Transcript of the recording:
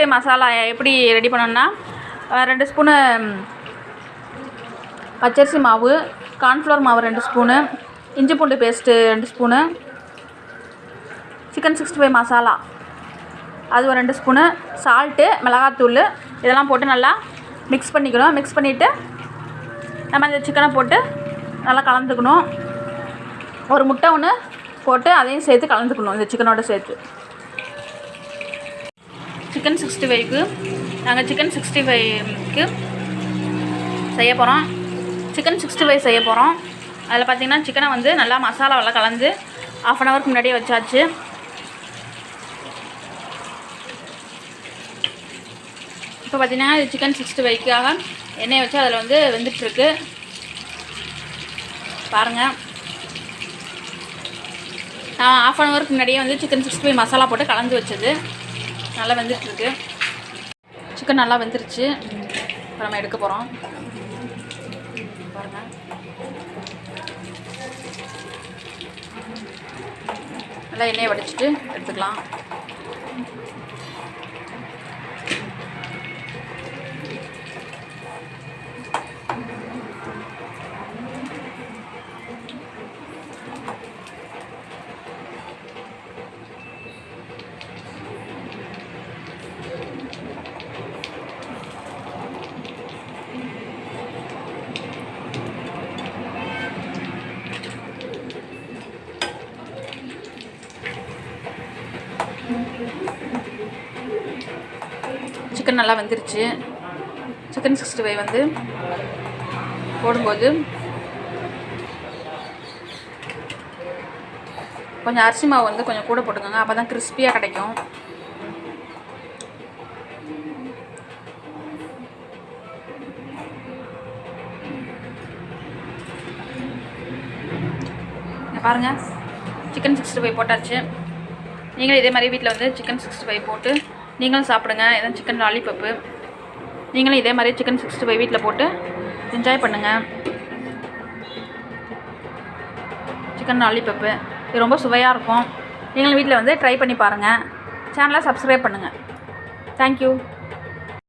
65 மசாலா எப்படி ரெடி பண்ணணும்னா 2 ஸ்பூனு பச்சரிசி மாவு, கார்ன்ஃப்ளவர் மாவு 2 ஸ்பூனு, இஞ்சி பூண்டு பேஸ்ட்டு 2 ஸ்பூனு, சிக்கன் 65 மசாலா அது ஒரு 2 ஸ்பூனு, சால்ட்டு, மிளகாத்தூள் இதெல்லாம் போட்டு நல்லா மிக்ஸ் பண்ணிக்கணும். மிக்ஸ் பண்ணிவிட்டு நம்ம இந்த சிக்கனை போட்டு நல்லா கலந்துக்கணும். ஒரு முட்டை ஒன்று போட்டு அதையும் சேர்த்து கலந்துக்கணும் இந்த சிக்கனோட சேர்த்து. சிக்கன் 65க்கு நாங்கள் சிக்கன் 65க்கு செய்ய போகிறோம். சிக்கன் 65 செய்ய போகிறோம். அதில் பார்த்திங்கன்னா சிக்கனை வந்து நல்லா மசாலாவெல்லாம் கலந்து 1/2 ஹவருக்கு முன்னாடியே வச்சாச்சு. இப்போ பார்த்திங்கன்னா சிக்கன் 65க்காக எண்ணெயை வச்சு அதில் வந்து வெந்துட்டுருக்கு பாருங்கள். நான் 1/2 ஹவருக்கு முன்னாடியே வந்து சிக்கன் 65 மசாலா போட்டு கலந்து வச்சது நல்லா வெந்துட்டுருக்கு. சிக்கன் நல்லா வெந்துருச்சு. இப்போ நம்ம எடுக்க போகிறோம் பாருங்கள். நல்லா எண்ணெயை வடிச்சிட்டு எடுத்துக்கலாம். சிக்கன் நல்லா வெந்துருச்சு. சிக்கன் 65 வந்து போடும்போது கொஞ்சம் அரிசி மாவு வந்து கொஞ்சம் கூட போட்டுக்கோங்க, அப்போ தான் கிறிஸ்பியாக கிடைக்கும். பாருங்கள் சிக்கன் 65 போட்டாச்சு. நீங்களும் இதே மாதிரி வீட்டில் வந்து சிக்கன் 65 போட்டு நீங்களும் சாப்பிடுங்க. எதாவது சிக்கன் லாலிபப்பு நீங்களும் இதே மாதிரி சிக்கன் 65 வீட்டில் போட்டு என்ஜாய் பண்ணுங்கள். சிக்கன் லாலிபப்பு இது ரொம்ப சுவையாக இருக்கும். நீங்களும் வீட்டில் வந்து ட்ரை பண்ணி பாருங்கள். சேனலை சப்ஸ்கிரைப் பண்ணுங்கள். தேங்க்யூ.